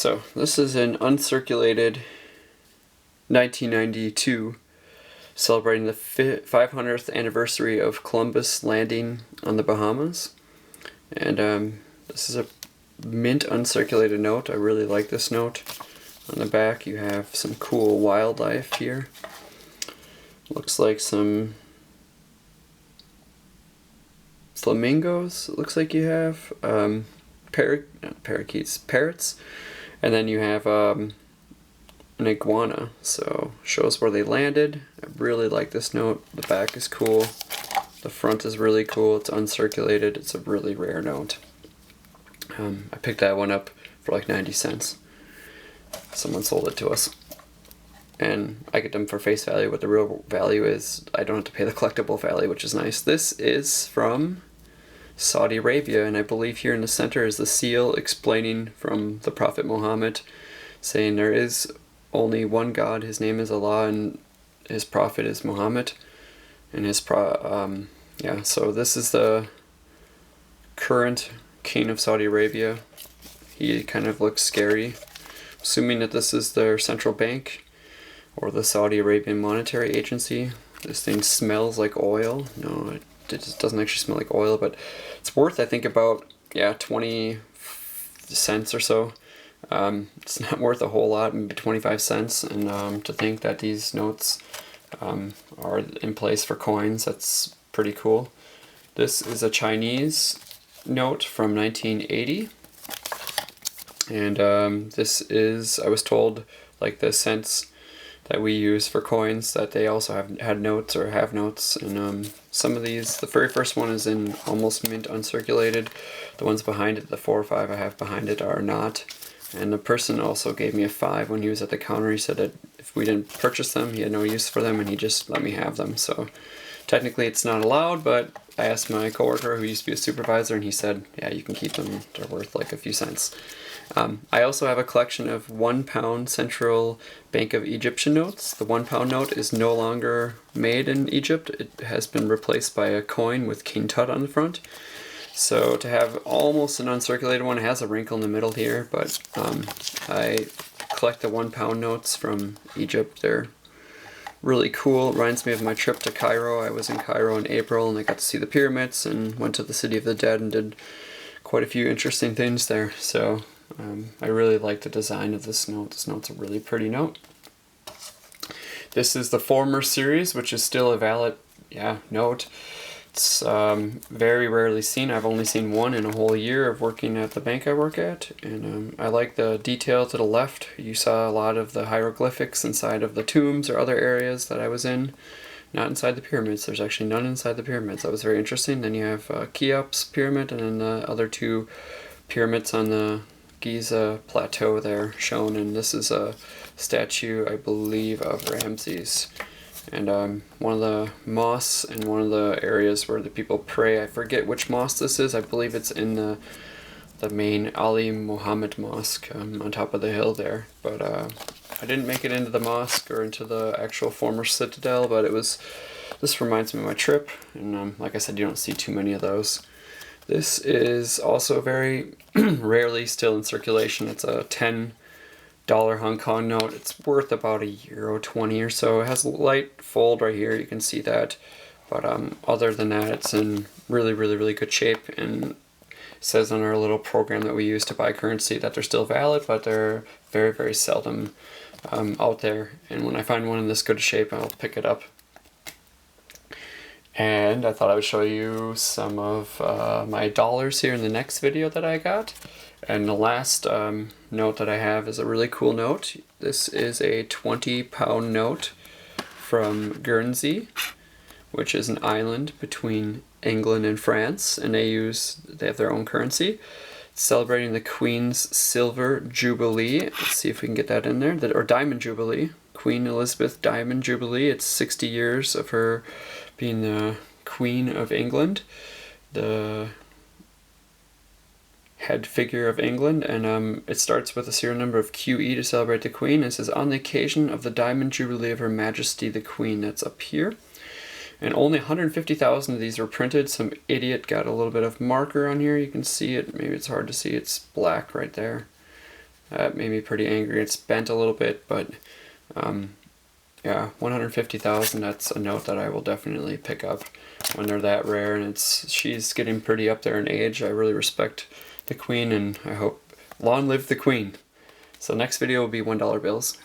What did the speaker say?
So this is an uncirculated 1992 celebrating the 500th anniversary of Columbus landing on the Bahamas. And this is a mint uncirculated note. I really like this note. On the back you have some cool wildlife here. Looks like some flamingos, it looks like you have. Parrots. And then you have an iguana, so shows where they landed. I really like this note. The back is cool. The front is really cool. It's uncirculated. It's a really rare note. I picked that one up for like 90 cents. Someone sold it to us. And I get them for face value. What the real value is, I don't have to pay the collectible value, which is nice. This is from Saudi Arabia, and I believe here in the center is the seal explaining from the Prophet Muhammad, saying there is only one God, his name is Allah, and his prophet is Muhammad, and so this is the current king of Saudi Arabia. He kind of looks scary, assuming that this is their central bank or the Saudi Arabian Monetary Agency. This thing smells like oil. No, it just doesn't actually smell like oil, but it's worth, I think, about 20 cents or so. It's not worth a whole lot, maybe 25 cents, and to think that these notes are in place for coins, that's pretty cool. This is a Chinese note from 1980, and this is, I was told, like the cents that we use for coins, that they also had notes or have notes. And some of these, the very first one is in almost mint uncirculated. The ones behind it, the 4 or 5 I have behind it, are not. And the person also gave me a 5 when he was at the counter. He said that if we didn't purchase them, he had no use for them, and he just let me have them. So technically it's not allowed, but I asked my coworker who used to be a supervisor, and he said, yeah, you can keep them. They're worth like a few cents. I also have a collection of £1 Central Bank of Egyptian notes. The £1 note is no longer made in Egypt. It has been replaced by a coin with King Tut on the front. So to have almost an uncirculated one, it has a wrinkle in the middle here, but I collect the £1 notes from Egypt. They're really cool. It reminds me of my trip to Cairo. I was in Cairo in April, and I got to see the pyramids and went to the City of the Dead and did quite a few interesting things there. So I really like the design of this note. This note's a really pretty note. This is the former series, which is still a valid note. It's very rarely seen. I've only seen one in a whole year of working at the bank I work at, and I like the detail to the left. You saw a lot of the hieroglyphics inside of the tombs or other areas that I was in. Not inside the pyramids. There's actually none inside the pyramids. That was very interesting. Then you have Cheops pyramid, and then the other 2 pyramids on the Giza plateau there shown, and this is a statue, I believe, of Ramses. And one of the mosques in one of the areas where the people pray, I forget which mosque this is. I believe it's in the main Ali Muhammad Mosque on top of the hill there. But I didn't make it into the mosque or into the actual former citadel, but this reminds me of my trip, and like I said, you don't see too many of those. This is also very rarely still in circulation. It's a $10 Hong Kong note. It's worth about €1.20 or so. It has a light fold right here, you can see that. But other than that, it's in really, really, really good shape. And it says on our little program that we use to buy currency that they're still valid, but they're very, very seldom out there. And when I find one in this good shape, I'll pick it up. And I thought I would show you some of my dollars here in the next video that I got. And the last note that I have is a really cool note. This is a £20 note from Guernsey, which is an island between England and France, and they have their own currency. It's celebrating the Queen's Silver Jubilee. Let's see if we can get that in there. Or Diamond Jubilee. Queen Elizabeth Diamond Jubilee. It's 60 years of her being the Queen of England, the head figure of England, and it starts with a serial number of QE to celebrate the Queen. It says, on the occasion of the Diamond Jubilee of Her Majesty the Queen. That's up here. And only 150,000 of these were printed. Some idiot got a little bit of marker on here. You can see it. Maybe it's hard to see. It's black right there. made me pretty angry. It's bent a little bit, but yeah, 150,000. That's a note that I will definitely pick up when they're that rare, and she's getting pretty up there in age. I really respect the Queen, and I hope long live the Queen. So next video will be $1 bills.